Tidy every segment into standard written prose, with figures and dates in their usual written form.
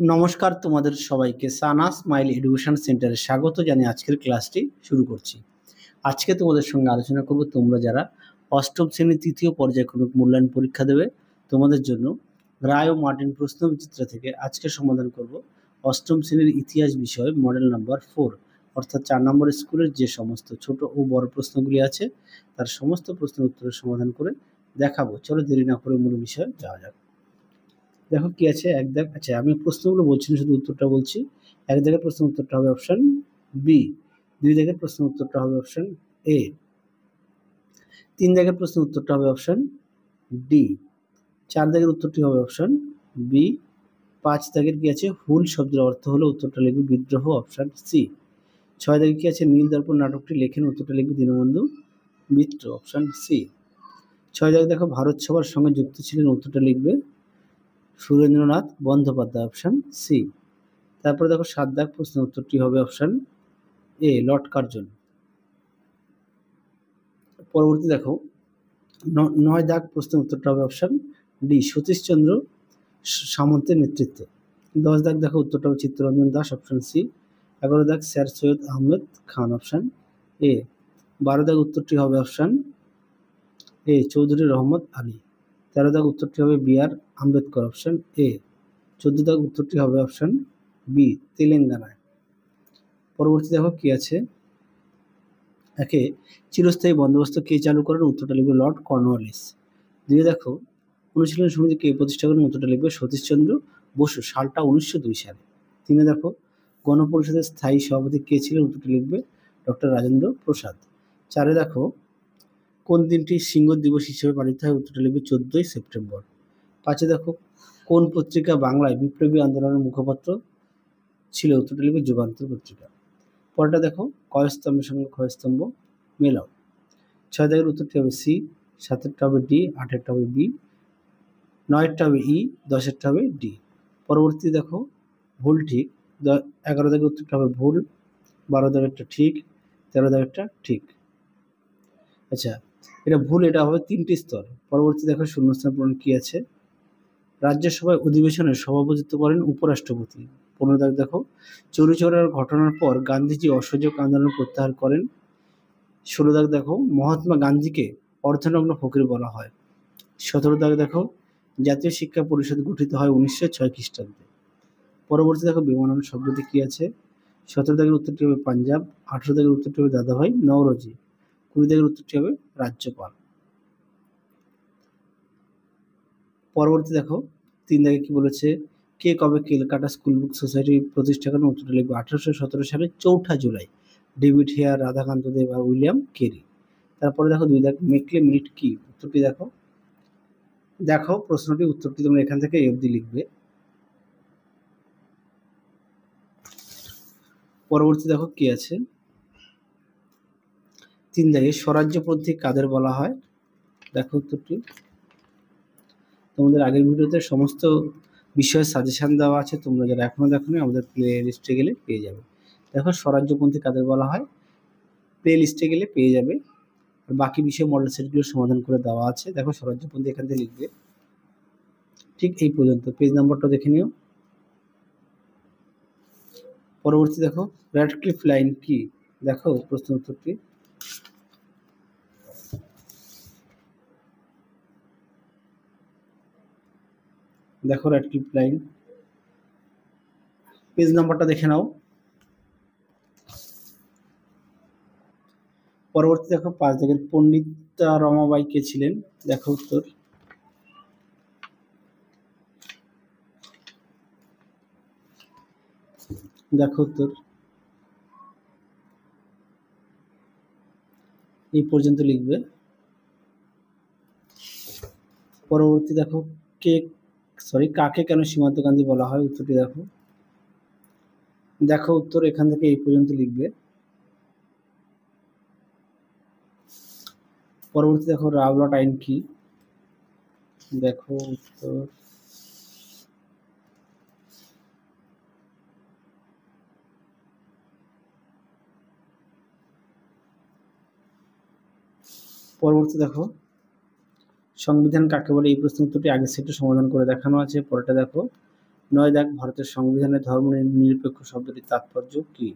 নমস্কার তোমাদের সবাইকে সানা স্মাইল এডুকেশন সেন্টারে স্বাগত জানিয়ে আজকের ক্লাসটি শুরু করছি। আজকে তোমাদের সঙ্গে আলোচনা করব তোমরা যারা অষ্টম শ্রেণীর তৃতীয় পর্যায়ক্রমিক মূল্যায়ন পরীক্ষা দেবে তোমাদের জন্য রায় ও মার্টিন প্রশ্নবিচিত্র থেকে আজকে সমাধান করব অষ্টম শ্রেণীর ইতিহাস বিষয় মডেল নাম্বার 4 অর্থাৎ 4 নম্বর স্কুলের যে সমস্ত ছোট ও বড় প্রশ্নগুলি আছে তার সমস্ত প্রশ্নের উত্তরের সমাধান করে দেখাবো। চলো দেরি না করে মূল বিষয়ে যাওয়া যাক। দেখো কি আছে এক দাগ। আচ্ছা, আমি প্রশ্নগুলো বলছি না, শুধু উত্তরটা বলছি। এক দাগের প্রশ্ন উত্তরটা হবে অপশন বি। দুই দাগের প্রশ্ন উত্তরটা হবে অপশন এ। তিন দাগের প্রশ্ন উত্তরটা হবে অপশন ডি। চার দাগের উত্তরটি হবে অপশন বি। পাঁচ দাগের কি আছে হুল শব্দের অর্থ হলো উত্তরটা লিখবে বিদ্রোহ, অপশন সি। ছয় দাগে কি আছে নীল দর্পণ নাটকটি লেখেন, উত্তরটা লিখবে দীনবন্ধু মিত্র, অপশন সি। ছয় দাগে দেখো ভারত সভার সঙ্গে যুক্ত ছিলেন, উত্তরটা লিখবে সুরেন্দ্রনাথ বন্দ্যোপাধ্যায়, অপশন সি। তারপরে দেখো সাত দাগ প্রশ্নের উত্তরটি হবে অপশন এ লর্ড কার্জন। পরবর্তী দেখো নয় দাগ প্রশ্নের উত্তরটা হবে অপশন ডি সতীশচন্দ্র সামন্তের নেতৃত্বে। 10 দাগ দেখো উত্তরটা হবে চিত্তরঞ্জন দাস, অপশন সি। 11 দাগ sir Syed Ahmed Khan, option A. 12 দাগ উত্তরটি হবে অপশন এ চৌধুরী রহমত আলী। 13 দাগ উত্তরটি হবে B R Ambedkar, option A. 14 দাগ উত্তরটি হবে অপশন বি তেলেঙ্গানায়। পরবর্তী দেখো কি আছে একে চিরস্থায়ী বন্দোবস্ত কে চালু করেন, উত্তরটা লিখবে লর্ড কর্নওয়ালিস। দুই দেখো অনুশীলন সমিতি কে প্রতিষ্ঠা করেন, উত্তরটা লিখবে সতীশচন্দ্র বসু, সালটা 1902 সালে। তিনে দেখো গণপরিষদের স্থায়ী সভাপতি কে ছিলেন, উত্তরটা লিখবে ডক্টর রাজেন্দ্র প্রসাদ। চারে দেখো কোন দিনটি সিংহ দিবস হিসেবে পালিত হয়, উত্তরটা লিখবে 14ই সেপ্টেম্বর। পাঁচে দেখো কোন পত্রিকা বাংলায় বিপ্লবী আন্দোলনের মুখপাত্র ছিল, উত্তরটা লিখবে যুগান্তর পত্রিকা। পরেরটা দেখো কয়স্তম্ভের সঙ্গে ক্ষয়স্তম্ভ মেলাও। 6 দাগের উত্তরটি হবে সি। 7এরটা হবে ডি। 8এরটা হবে বি। 9এরটা হবে ই। 10এরটা হবে ডি। পরবর্তী দেখো ভুল ঠিক। 11 দাগের উত্তরটা হবে ভুল। 12 দাগেরটা ঠিক। 13 দাগেরটা ঠিক। আচ্ছা, এটা ভুল, এটা হবে 3টি স্তর। পরবর্তী দেখো শূন্যস্থান পূরণ কি আছে। রাজ্যসভায় অধিবেশনের সভাপতিত্ব করেন উপরাষ্ট্রপতি। 15 দাগ দেখো চৌরি চৌরার ঘটনার পর গান্ধীজি অসহযোগ আন্দোলন প্রত্যাহার করেন। 16 দাগ দেখো মহাত্মা গান্ধীকে অর্ধনগ্ন ফকির বলা হয়। 17 দাগ দেখো জাতীয় শিক্ষা পরিষদ গঠিত হয় 1906 খ্রিস্টাব্দে। পরবর্তী দেখো বিমানন শব্দটি কি আছে। 17 দাগের উত্তরটি হবে পাঞ্জাব। 18 দাগের উত্তরটি হবে দাদাভাই নওরোজি। 20 দাগের উত্তরটি হবে রাজ্যপাল। পরবর্তী দেখো 3 দাগে কি বলেছে, কে কবে কেলকাটা স্কুল বুক সোসাইটি প্রতিষ্ঠা করেন, উত্তরটা লিখবে 1817 সালের 4 জুলাই। ডেভিড হেয়ার, রাধাকান্ত দেব আর উইলিয়াম কেরি। তারপরে দেখো 2 দাগ মেকলে মিনিট কি, উত্তরটি দেখো। দেখো প্রশ্নটি উত্তরটি তোমরা এখান থেকে অবধি লিখবে। পরবর্তী দেখো কি আছে 3 দাগে স্বরাজ্যপন্থী কাদের বলা হয়। দেখো উত্তরটি তোমাদের আগের ভিডিওতে সমস্ত বিষয়ের সাজেশন দেওয়া আছে, তোমরা যারা এখনো দেখোনি আমাদের প্লে লিস্টে গেলে পেয়ে যাবে। দেখো স্বরাজ্যপন্থী কাদের বলা হয়, প্লে লিস্টে গেলে পেয়ে যাবে। আর বাকি বিষয় মডেল সেটগুলো সমাধান করে দেওয়া আছে। দেখো স্বরাজ্যপন্থী এখান থেকে লিখবে ঠিক এই পর্যন্ত, পেজ নাম্বারটা দেখে নিও। পরবর্তী দেখো র্যাডক্লিফ লাইন কি, দেখো প্রশ্ন উত্তরটি। দেখো র্যাডক্লিফ লাইন, পেজ নাম্বারটা দেখে নাও। পরবর্তী দেখো 5 দাগের পণ্ডিতা রমাবাই কে ছিলেন, দেখো উত্তর। দেখো উত্তর এই পর্যন্ত লিখবে। পরবর্তী দেখো কাকে কেন সীমান্ত গান্ধী বলা হয়, উত্তরটি দেখো। দেখো উত্তর এখান থেকে এই পর্যন্ত লিখবে। পরবর্তী দেখো রাওলাট আইন কি, দেখো উত্তর। পরবর্তী দেখো সংবিধান কাকে বলে, এই প্রশ্ন উত্তরটি আগের সেটে সমাধান করে দেখানো আছে। পরেরটা দেখো 9 দাগ ভারতের সংবিধানে ধর্ম নিরপেক্ষ শব্দটির তাৎপর্য কি?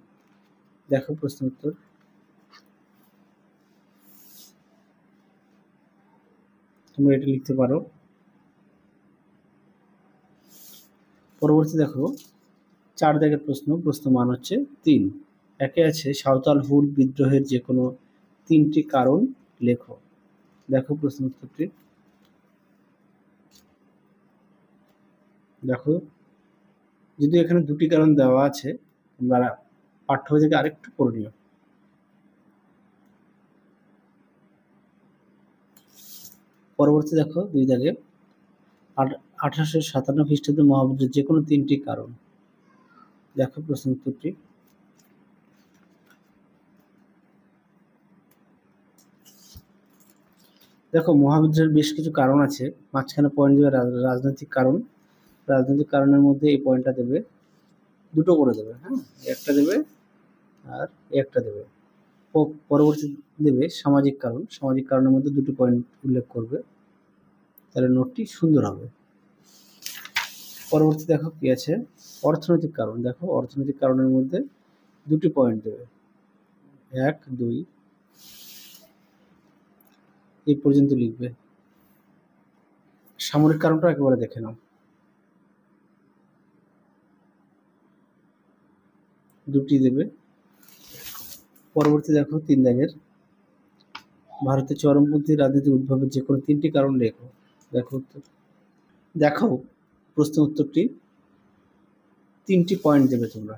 দেখো প্রশ্ন উত্তর। তোমরা এটা লিখতে পারো। পরবর্তী দেখো 4 দাগের প্রশ্ন মান হচ্ছে 3। একে আছে সাঁওতাল হুল বিদ্রোহের যে কোনো 3টি কারণ লেখো। দেখো প্রশ্ন উত্তরটি। দেখো যদি এখানে 2টি কারণ দেওয়া আছে, তোমরা পাঠ্য বই থেকে আরেকটু পড়ে নিও। পরবর্তী দেখো 2 দাগে 1857 খ্রিস্টাব্দে মহাবিদ্রোহের যে কোনো 3টি কারণ। দেখো প্রশ্ন উত্তরটি। দেখো মহাবিদ্রোহের বেশ কিছু কারণ আছে, মাঝখানে পয়েন্ট দেবে রাজনৈতিক কারণ। রাজনৈতিক কারণের মধ্যে এই পয়েন্টটা দেবে, 2টো করে দেবে, হ্যাঁ, একটা দেবে আর একটা দেবে। পরবর্তী দেবে সামাজিক কারণ। সামাজিক কারণের মধ্যে 2টি পয়েন্ট উল্লেখ করবে, তাহলে নোটটি সুন্দর হবে। পরবর্তী দেখো কি আছে, অর্থনৈতিক কারণ। দেখো অর্থনৈতিক কারণের মধ্যে 2টি পয়েন্ট দেবে, 1, 2 এই পর্যন্ত লিখবে। সামরিক কারণটা একেবারে দেখে নাও, 2টি দেবে। পরবর্তী দেখো 3 দাগের ভারতের চরমপন্থী রাজনীতির উদ্ভবের যে কোনো 3টি কারণ লেখো। দেখো উত্তর। দেখো প্রশ্ন উত্তরটি, 3টি পয়েন্ট দেবে তোমরা,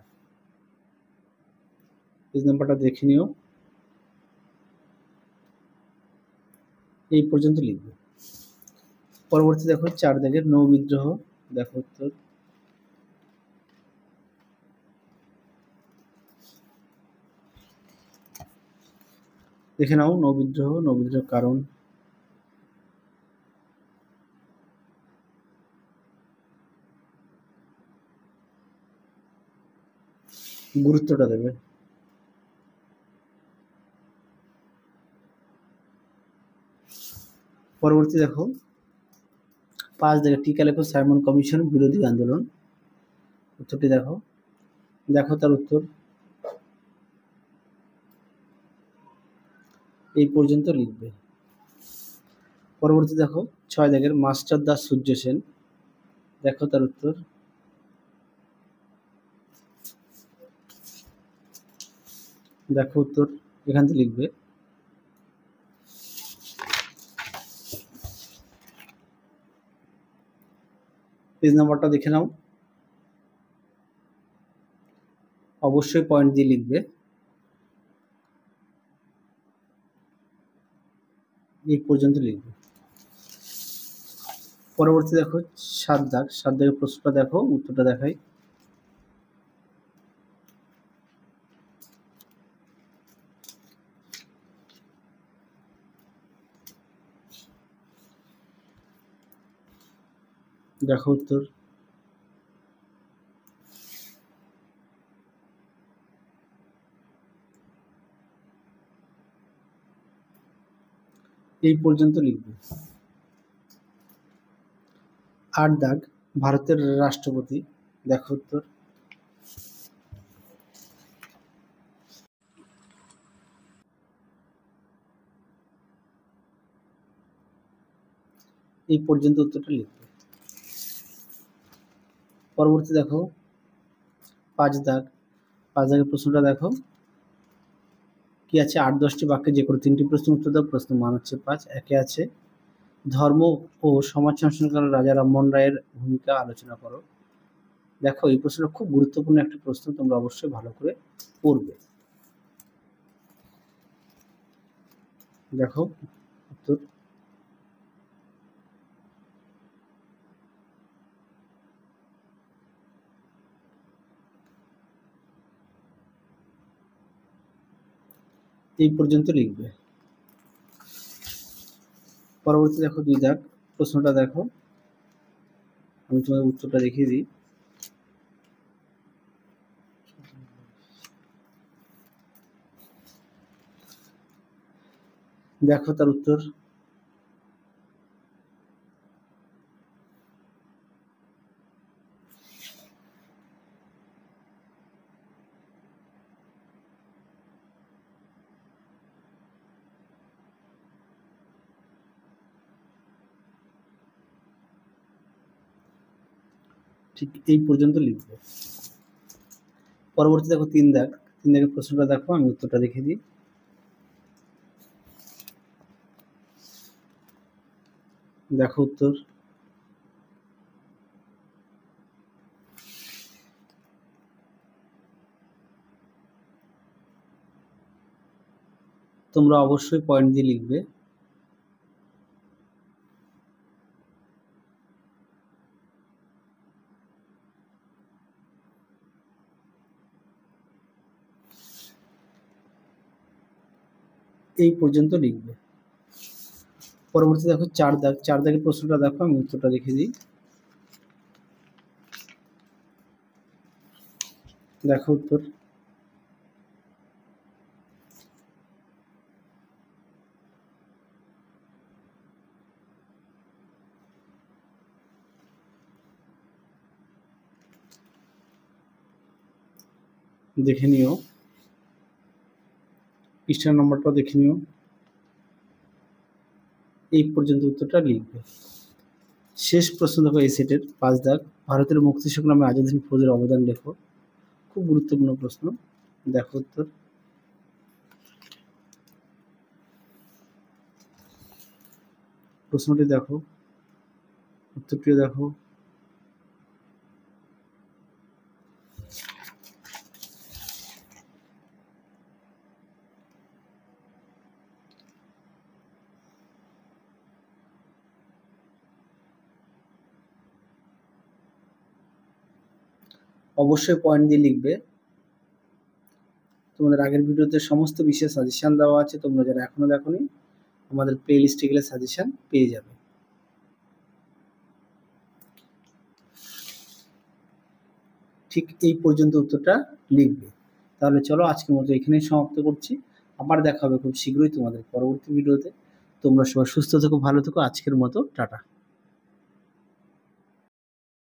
পেজ নাম্বারটা দেখে নিও, এই পর্যন্ত লিখবে। পরবর্তী দেখো 4 দাগের নৌ বিদ্রোহ। দেখো উত্তর। দেখে নাও নৌ বিদ্রোহ কারণ। গুরুত্বটা দেবে। পরবর্তী দেখো 5 দাগে টিকা লেখো সাইমন কমিশন বিরোধী আন্দোলন। উত্তরটি দেখো। দেখো তার উত্তর, এই পর্যন্ত লিখবে। পরবর্তী দেখো 6 দাগের মাস্টার দাস সূর্য সেন। দেখো তার উত্তর। দেখো উত্তর, এখান থেকে লিখবে। পেজ নাম্বারটা দেখে নাও, অবশ্যই পয়েন্ট দিয়ে লিখবে, এই পর্যন্ত লিখবে। পরবর্তী দেখো 7 দাগের প্রশ্নটা দেখো, উত্তরটা দেখাই। দেখো উত্তর। এই পর্যন্ত লিখবে। 8 দাগ ভারতের রাষ্ট্রপতি। দেখো উত্তর। এই পর্যন্ত উত্তরটা লিখবে। পরবর্তী দেখো 5 দাগের প্রশ্নটা দেখো কি আছে, 8-10টি বাক্যে যে কোনো 3টি প্রশ্ন উত্তর দাও। প্রশ্ন মান হচ্ছে 5। একে আছে ধর্ম ও সমাজ সংস্কারে রাজা রামমোহন রায়ের ভূমিকা আলোচনা করো। দেখো এই প্রশ্নটা খুব গুরুত্বপূর্ণ একটা প্রশ্ন, তোমরা অবশ্যই ভালো করে পড়বে। দেখো উত্তর। এই পর্যন্ত লিখবে। পরবর্তী দেখো 2 দাগ প্রশ্নটা দেখো, আমি তোমাদের উত্তরটা দেখিয়ে দিই। দেখো তার উত্তর। ঠিক এই পর্যন্ত লিখবে। পরবর্তী দেখো 3 দাগ, 3 দাগের প্রশ্নটা দেখো, আমি উত্তরটা লিখে দিই। দেখো উত্তর, তোমরা অবশ্যই পয়েন্ট দিয়ে লিখবে। এই পর্যন্ত লিখবে। পরবর্তী দেখো 4 দাগ, 4 দাগের প্রশ্নটা দেখো, আমি উত্তরটা লিখে দিই। দেখো উত্তর, দেখে নিও, পৃষ্ঠা নম্বরটা দেখে নিও। এই পর্যন্ত উত্তরটা লিখবে। শেষ প্রশ্ন দেখো এই সেটের 5 দাগ, ভারতের মুক্তি সংগ্রামে আজাদ হিন্দ ফৌজের অবদান লেখো। খুব গুরুত্বপূর্ণ প্রশ্ন। দেখো উত্তর, প্রশ্নটি দেখো, উত্তরটিও দেখো। অবশ্যই পয়েন্ট দিয়ে লিখবে। তোমাদের আগের ভিডিওতে সমস্ত বিষয়ে সাজেশন দেওয়া আছে, তোমরা যারা এখনো দেখোনি আমাদের প্লে লিস্টে গেলে সাজেশন পেয়ে যাবে। ঠিক এই পর্যন্ত উত্তরটা লিখবে। তাহলে চলো আজকের মতো এখানেই সমাপ্ত করছি। আবার দেখা হবে খুব শীঘ্রই তোমাদের পরবর্তী ভিডিওতে। তোমরা সবাই সুস্থ থেকো, ভালো থেকো। আজকের মতো টাটা।